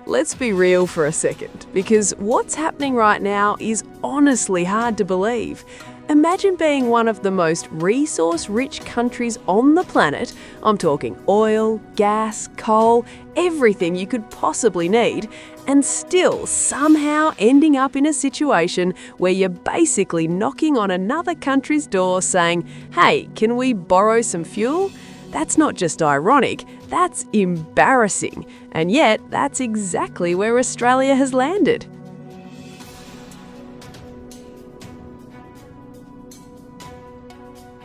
Let's be real for a second, because what's happening right now is honestly hard to believe. Imagine being one of the most resource-rich countries on the planet. I'm talking oil, gas, coal, everything you could possibly need, and still somehow ending up in a situation where you're basically knocking on another country's door saying, "Hey, can we borrow some fuel?" That's not just ironic, that's embarrassing. And yet, that's exactly where Australia has landed.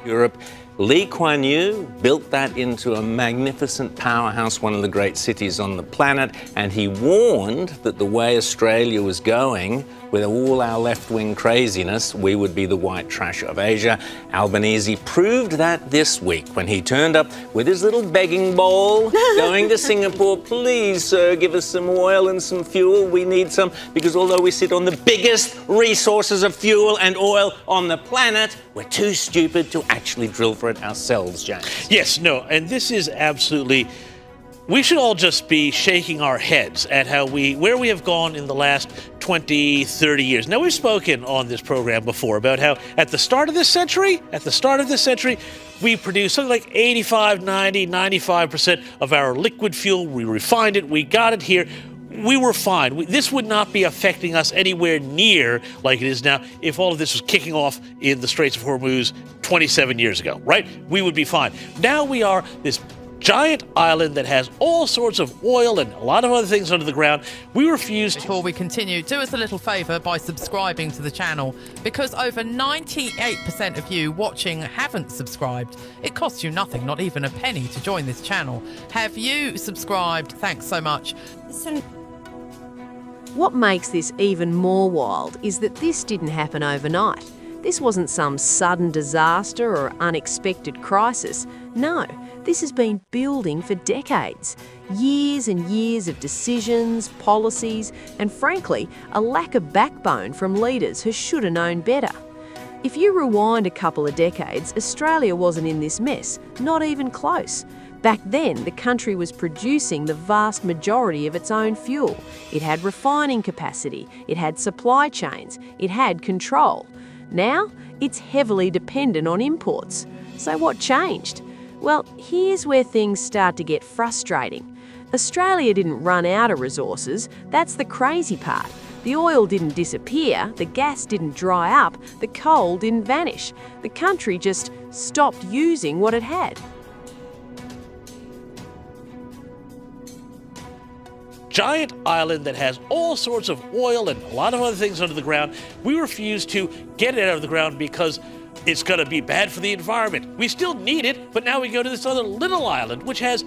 Europe. Lee Kuan Yew built that into a magnificent powerhouse, one of the great cities on the planet, and he warned that the way Australia was going, with all our left-wing craziness, we would be the white trash of Asia. Albanese proved that this week when he turned up with his little begging bowl, going to Singapore, "Please, sir, give us some oil and some fuel. We need some, because although we sit on the biggest resources of fuel and oil on the planet, we're too stupid to actually drill for it ourselves, James." Yes, no, and this is absolutely... We should all just be shaking our heads at where we have gone in the last 20, 30 years. Now, we've spoken on this program before about how at the start of this century, we produced something like 85, 90, 95% of our liquid fuel. We refined it, we got it here. We were fine. This would not be affecting us anywhere near like it is now if all of this was kicking off in the Straits of Hormuz 27 years ago, right? We would be fine. Now we are this giant island that has all sorts of oil and a lot of other things under the ground. We refuse to... Before we continue, do us a little favour by subscribing to the channel, because over 98% of you watching haven't subscribed. It costs you nothing, not even a penny, to join this channel. Have you subscribed? Thanks so much. What makes this even more wild is that this didn't happen overnight. This wasn't some sudden disaster or unexpected crisis. No, this has been building for decades. Years and years of decisions, policies, and frankly, a lack of backbone from leaders who should have known better. If you rewind a couple of decades, Australia wasn't in this mess, not even close. Back then, the country was producing the vast majority of its own fuel. It had refining capacity, it had supply chains, it had control. Now, it's heavily dependent on imports. So what changed? Well, here's where things start to get frustrating. Australia didn't run out of resources, that's the crazy part. The oil didn't disappear, the gas didn't dry up, the coal didn't vanish. The country just stopped using what it had. Giant island that has all sorts of oil and a lot of other things under the ground. We refuse to get it out of the ground because it's going to be bad for the environment. We still need it, but now we go to this other little island, which has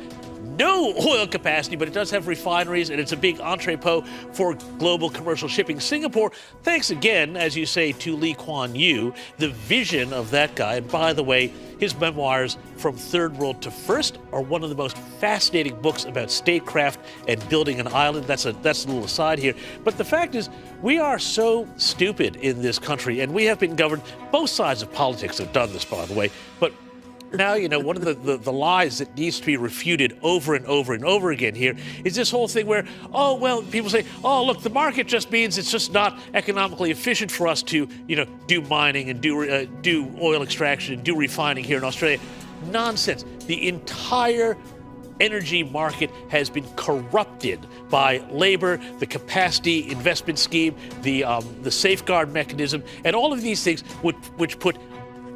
no oil capacity, but it does have refineries, and it's a big entrepot for global commercial shipping. Singapore, thanks again, as you say, to Lee Kuan Yew, the vision of that guy. And by the way, his memoirs, From Third World to First, are one of the most fascinating books about statecraft and building an island. That's a little aside here. But the fact is, we are so stupid in this country, and we have been governed. Both sides of politics have done this, by the way. But now, you know, one of the lies that needs to be refuted over and over and over again here is this whole thing where, oh, well, people say, oh, look, the market just means it's just not economically efficient for us to, you know, do mining and do oil extraction and do refining here in Australia. Nonsense. The entire energy market has been corrupted by labor, the capacity investment scheme, the safeguard mechanism, and all of these things which put...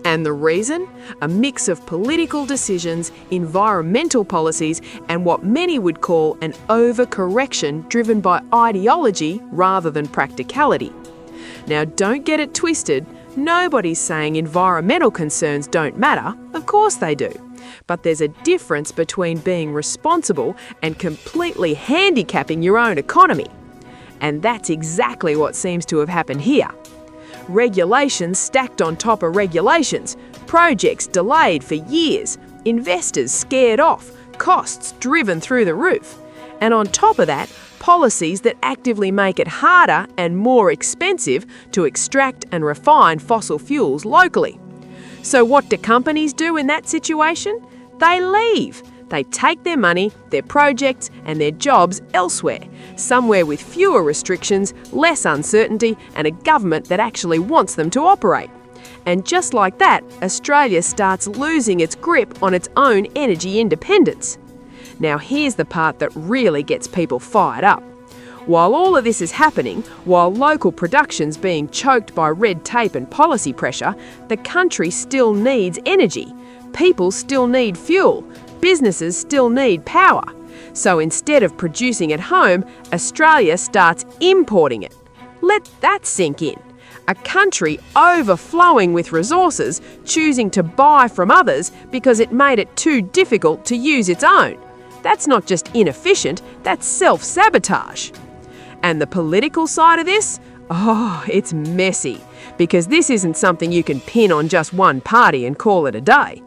And the reason? A mix of political decisions, environmental policies, and what many would call an overcorrection driven by ideology rather than practicality. Now, don't get it twisted. Nobody's saying environmental concerns don't matter. Of course they do. But there's a difference between being responsible and completely handicapping your own economy. And that's exactly what seems to have happened here. Regulations stacked on top of regulations, projects delayed for years, investors scared off, costs driven through the roof. And on top of that, policies that actively make it harder and more expensive to extract and refine fossil fuels locally. So what do companies do in that situation? They leave. They take their money, their projects and their jobs elsewhere, somewhere with fewer restrictions, less uncertainty and a government that actually wants them to operate. And just like that, Australia starts losing its grip on its own energy independence. Now here's the part that really gets people fired up. While all of this is happening, while local production's being choked by red tape and policy pressure, the country still needs energy. People still need fuel. Businesses still need power. So instead of producing at home, Australia starts importing it. Let that sink in. A country overflowing with resources, choosing to buy from others because it made it too difficult to use its own. That's not just inefficient, that's self-sabotage. And the political side of this? Oh, it's messy, because this isn't something you can pin on just one party and call it a day.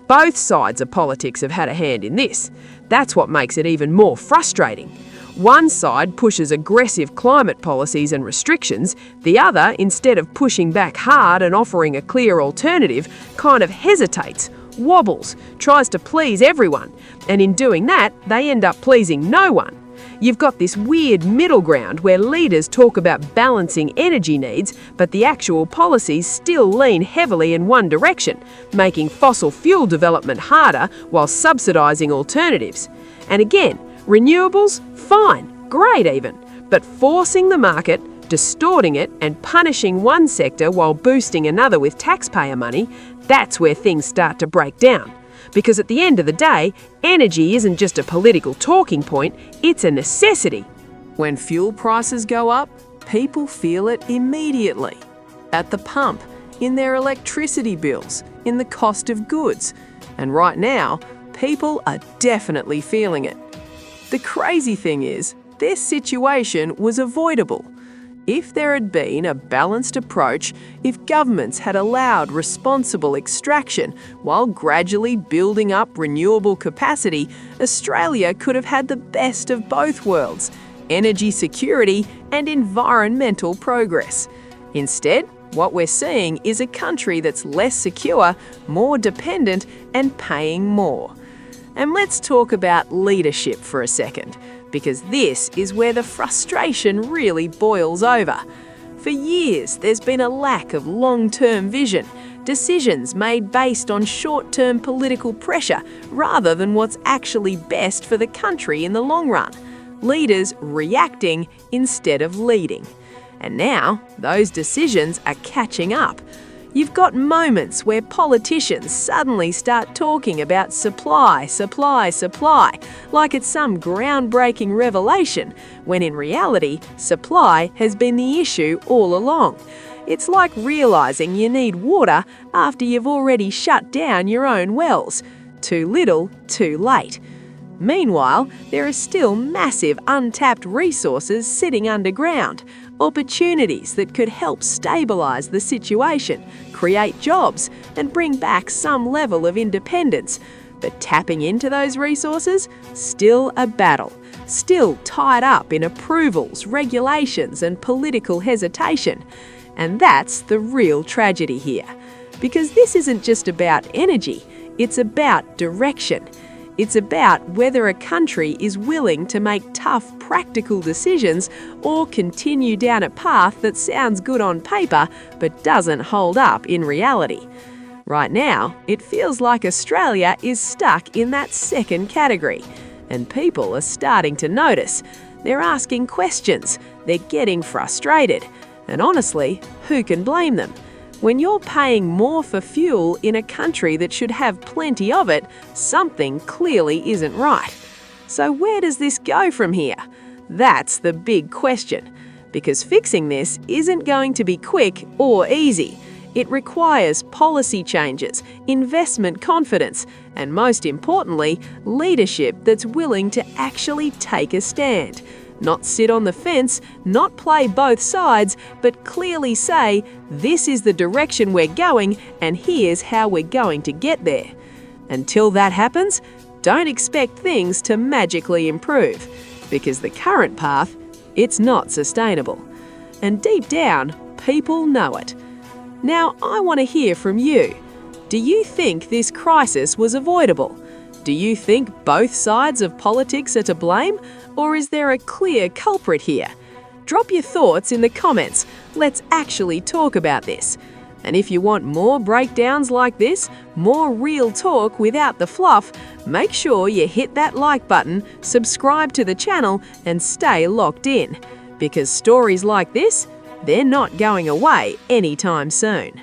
Both sides of politics have had a hand in this. That's what makes it even more frustrating. One side pushes aggressive climate policies and restrictions. The other, instead of pushing back hard and offering a clear alternative, kind of hesitates, wobbles, tries to please everyone. And in doing that, they end up pleasing no one. You've got this weird middle ground where leaders talk about balancing energy needs, but the actual policies still lean heavily in one direction, making fossil fuel development harder while subsidising alternatives. And again, renewables? Fine, great even. But forcing the market, distorting it and punishing one sector while boosting another with taxpayer money, that's where things start to break down. Because at the end of the day, energy isn't just a political talking point, it's a necessity. When fuel prices go up, people feel it immediately. At the pump, in their electricity bills, in the cost of goods. And right now, people are definitely feeling it. The crazy thing is, this situation was avoidable. If there had been a balanced approach, if governments had allowed responsible extraction while gradually building up renewable capacity, Australia could have had the best of both worlds: energy security and environmental progress. Instead, what we're seeing is a country that's less secure, more dependent and paying more. And let's talk about leadership for a second, because this is where the frustration really boils over. For years, there's been a lack of long-term vision, decisions made based on short-term political pressure rather than what's actually best for the country in the long run. Leaders reacting instead of leading. And now, those decisions are catching up. You've got moments where politicians suddenly start talking about supply, like it's some groundbreaking revelation, when in reality, supply has been the issue all along. It's like realising you need water after you've already shut down your own wells. Too little, too late. Meanwhile, there are still massive untapped resources sitting underground, opportunities that could help stabilise the situation, create jobs and bring back some level of independence. But tapping into those resources? Still a battle, still tied up in approvals, regulations and political hesitation. And that's the real tragedy here. Because this isn't just about energy, it's about direction. It's about whether a country is willing to make tough, practical decisions or continue down a path that sounds good on paper but doesn't hold up in reality. Right now, it feels like Australia is stuck in that second category, and people are starting to notice. They're asking questions, they're getting frustrated, and honestly, who can blame them? When you're paying more for fuel in a country that should have plenty of it, something clearly isn't right. So where does this go from here? That's the big question, because fixing this isn't going to be quick or easy. It requires policy changes, investment confidence, and most importantly, leadership that's willing to actually take a stand. Not sit on the fence, not play both sides, but clearly say, this is the direction we're going and here's how we're going to get there. Until that happens, don't expect things to magically improve, because the current path, it's not sustainable. And deep down, people know it. Now, I want to hear from you. Do you think this crisis was avoidable? Do you think both sides of politics are to blame, or is there a clear culprit here? Drop your thoughts in the comments. Let's actually talk about this. And if you want more breakdowns like this, more real talk without the fluff, make sure you hit that like button, subscribe to the channel, and stay locked in. Because stories like this, they're not going away anytime soon.